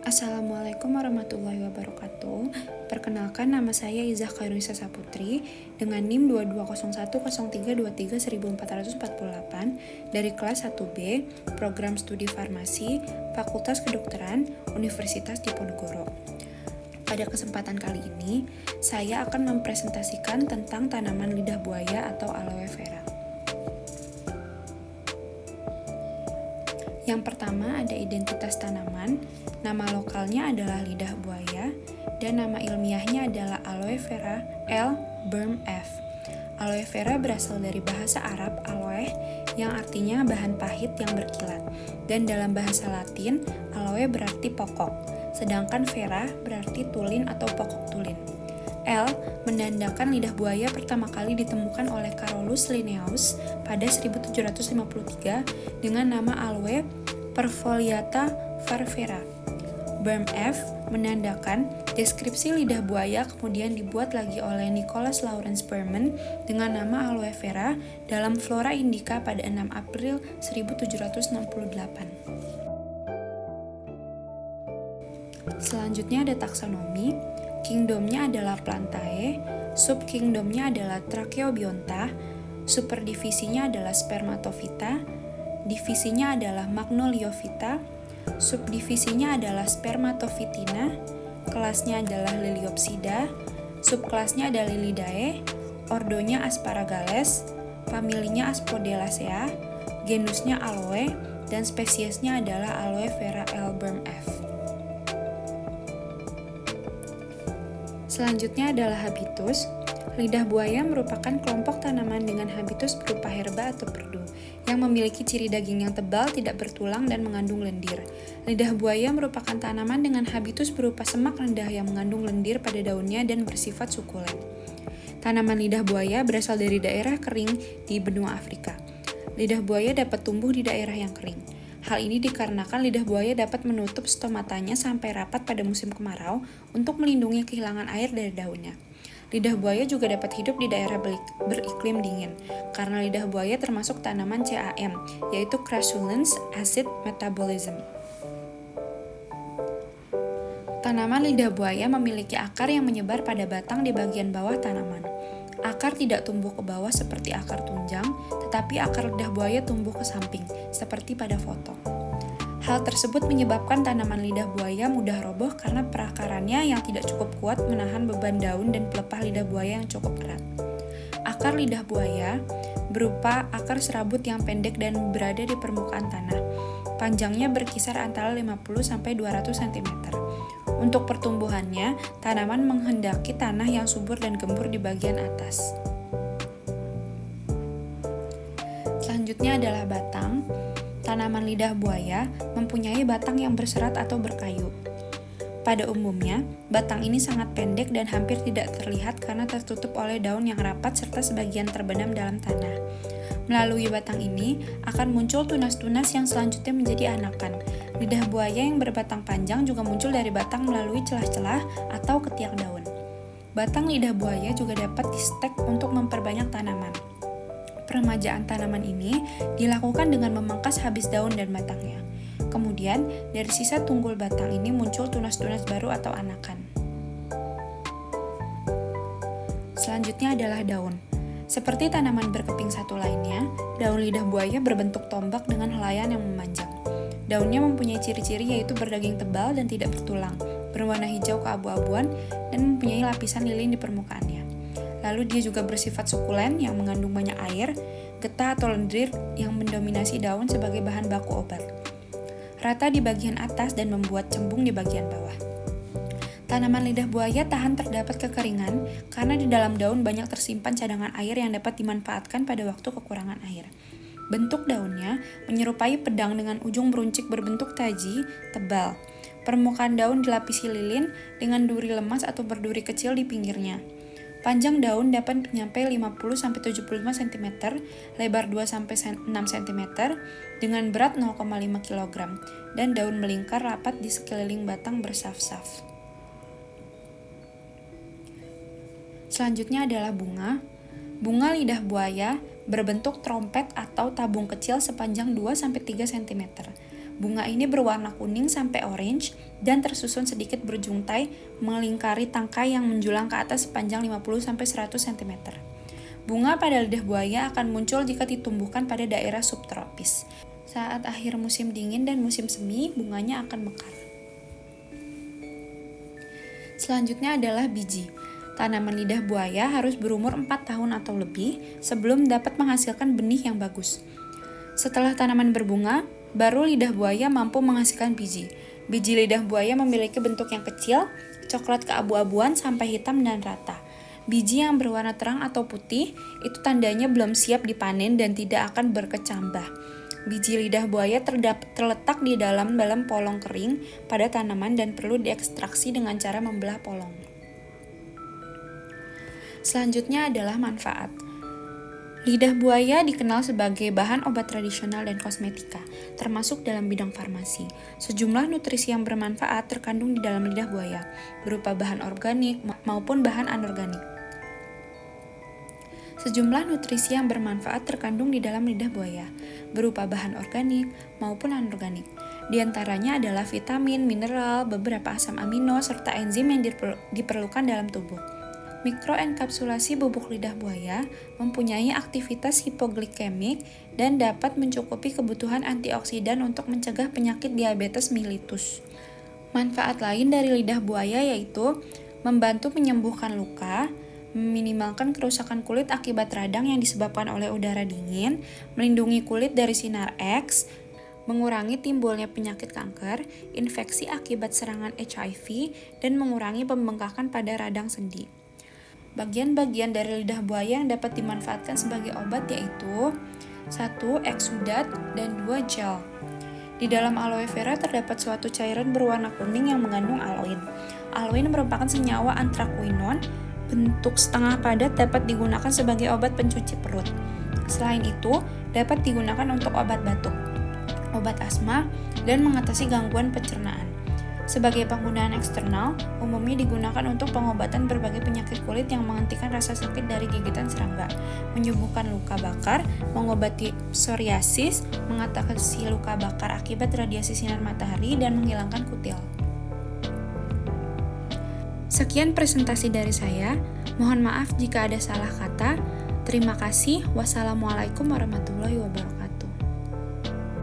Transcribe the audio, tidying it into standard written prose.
Assalamualaikum warahmatullahi wabarakatuh. Perkenalkan, nama saya Izah Khairunisa Saputri dengan NIM 220103231448 dari kelas 1B, Program Studi Farmasi, Fakultas Kedokteran, Universitas Diponegoro. Pada kesempatan kali ini, saya akan mempresentasikan tentang tanaman lidah buaya atau aloe vera. Yang pertama ada identitas tanaman, nama lokalnya adalah lidah buaya, dan nama ilmiahnya adalah aloe vera L. Burm F. Aloe vera berasal dari bahasa Arab aloe yang artinya bahan pahit yang berkilat, dan dalam bahasa Latin aloe berarti pokok, sedangkan vera berarti tulin atau pokok tulin. L menandakan lidah buaya pertama kali ditemukan oleh Carolus Linnaeus pada 1753 dengan nama aloe perfoliata varvera. Burm F menandakan deskripsi lidah buaya kemudian dibuat lagi oleh Nicholas Lawrence Berman dengan nama aloe vera dalam Flora Indica pada 6 April 1768. Selanjutnya ada taksonomi. Kingdomnya adalah Plantae, subkingdomnya adalah Tracheobionta, superdivisinya adalah Spermatophyta, divisinya adalah Magnoliophyta, subdivisinya adalah Spermatophytina, kelasnya adalah Liliopsida, subkelasnya adalah Lilidae, ordonya Asparagales, familinya Aspodelacea, genusnya Aloe, dan spesiesnya adalah Aloe vera L. Burm F. Selanjutnya adalah habitus. Lidah buaya merupakan kelompok tanaman dengan habitus berupa herba atau perdu, yang memiliki ciri daging yang tebal, tidak bertulang, dan mengandung lendir. Lidah buaya merupakan tanaman dengan habitus berupa semak rendah yang mengandung lendir pada daunnya dan bersifat sukulen. Tanaman lidah buaya berasal dari daerah kering di benua Afrika. Lidah buaya dapat tumbuh di daerah yang kering. Hal ini dikarenakan lidah buaya dapat menutup stomatanya sampai rapat pada musim kemarau untuk melindungi kehilangan air dari daunnya. Lidah buaya juga dapat hidup di daerah beriklim dingin, karena lidah buaya termasuk tanaman CAM, yaitu Crassulence Acid Metabolism. Tanaman lidah buaya memiliki akar yang menyebar pada batang di bagian bawah tanaman. Akar tidak tumbuh ke bawah seperti akar tunjang, tetapi akar lidah buaya tumbuh ke samping, seperti pada foto. Hal tersebut menyebabkan tanaman lidah buaya mudah roboh karena perakarannya yang tidak cukup kuat menahan beban daun dan pelepah lidah buaya yang cukup erat. Akar lidah buaya berupa akar serabut yang pendek dan berada di permukaan tanah. Panjangnya berkisar antara 50-200 cm. Untuk pertumbuhannya, tanaman menghendaki tanah yang subur dan gembur di bagian atas. Selanjutnya adalah batang. Tanaman lidah buaya mempunyai batang yang berserat atau berkayu. Pada umumnya, batang ini sangat pendek dan hampir tidak terlihat karena tertutup oleh daun yang rapat serta sebagian terbenam dalam tanah. Melalui batang ini akan muncul tunas-tunas yang selanjutnya menjadi anakan. Lidah buaya yang berbatang panjang juga muncul dari batang melalui celah-celah atau ketiak daun. Batang lidah buaya juga dapat distek untuk memperbanyak tanaman. Peremajaan tanaman ini dilakukan dengan memangkas habis daun dan batangnya. Kemudian, dari sisa tunggul batang ini muncul tunas-tunas baru atau anakan. Selanjutnya adalah daun. Seperti tanaman berkeping satu lainnya, daun lidah buaya berbentuk tombak dengan helaian yang memanjang. Daunnya mempunyai ciri-ciri yaitu berdaging tebal dan tidak bertulang, berwarna hijau keabu-abuan, dan mempunyai lapisan lilin di permukaannya. Lalu dia juga bersifat sukulen yang mengandung banyak air, getah atau lendir yang mendominasi daun sebagai bahan baku obat. Rata di bagian atas dan membuat cembung di bagian bawah. Tanaman lidah buaya tahan terdapat kekeringan karena di dalam daun banyak tersimpan cadangan air yang dapat dimanfaatkan pada waktu kekurangan air. Bentuk daunnya menyerupai pedang dengan ujung beruncik berbentuk taji, tebal. Permukaan daun dilapisi lilin dengan duri lemas atau berduri kecil di pinggirnya. Panjang daun dapat mencapai 50-75 cm, lebar 2-6 cm, dengan berat 0,5 kg, dan daun melingkar rapat di sekeliling batang bersaf-saf. Selanjutnya adalah bunga. Bunga lidah buaya berbentuk trompet atau tabung kecil sepanjang 2-3 cm. Bunga ini berwarna kuning sampai orange dan tersusun sedikit berjuntai melingkari tangkai yang menjulang ke atas sepanjang 50-100 cm. Bunga pada lidah buaya akan muncul jika ditumbuhkan pada daerah subtropis. Saat akhir musim dingin dan musim semi, bunganya akan mekar. Selanjutnya adalah biji. Tanaman lidah buaya harus berumur 4 tahun atau lebih sebelum dapat menghasilkan benih yang bagus. Setelah tanaman berbunga, baru lidah buaya mampu menghasilkan biji. Biji lidah buaya memiliki bentuk yang kecil, coklat keabu-abuan sampai hitam dan rata. Biji yang berwarna terang atau putih itu tandanya belum siap dipanen dan tidak akan berkecambah. Biji lidah buaya terletak di dalam polong kering pada tanaman dan perlu diekstraksi dengan cara membelah polong. Selanjutnya adalah manfaat. Lidah buaya dikenal sebagai bahan obat tradisional dan kosmetika, termasuk dalam bidang farmasi. Sejumlah nutrisi yang bermanfaat terkandung di dalam lidah buaya, berupa bahan organik maupun bahan anorganik. Sejumlah nutrisi yang bermanfaat terkandung di dalam lidah buaya, berupa bahan organik maupun anorganik. Di antaranya adalah vitamin, mineral, beberapa asam amino, serta enzim yang diperlukan dalam tubuh. Mikroenkapsulasi bubuk lidah buaya mempunyai aktivitas hipoglikemik dan dapat mencukupi kebutuhan antioksidan untuk mencegah penyakit diabetes mellitus. Manfaat lain dari lidah buaya yaitu membantu menyembuhkan luka, meminimalkan kerusakan kulit akibat radang yang disebabkan oleh udara dingin, melindungi kulit dari sinar X, mengurangi timbulnya penyakit kanker, infeksi akibat serangan HIV, dan mengurangi pembengkakan pada radang sendi. Bagian-bagian dari lidah buaya yang dapat dimanfaatkan sebagai obat yaitu 1. Eksudat dan 2. Gel. Di dalam aloe vera terdapat suatu cairan berwarna kuning yang mengandung aloin. Aloin merupakan senyawa anthraquinone, bentuk setengah padat dapat digunakan sebagai obat pencuci perut. Selain itu, dapat digunakan untuk obat batuk, obat asma, dan mengatasi gangguan pencernaan. Sebagai penggunaan eksternal, umumnya digunakan untuk pengobatan berbagai penyakit kulit yang menghentikan rasa sakit dari gigitan serangga, menyembuhkan luka bakar, mengobati psoriasis, mengatasi luka bakar akibat radiasi sinar matahari, dan menghilangkan kutil. Sekian presentasi dari saya. Mohon maaf jika ada salah kata. Terima kasih. Wassalamualaikum warahmatullahi wabarakatuh.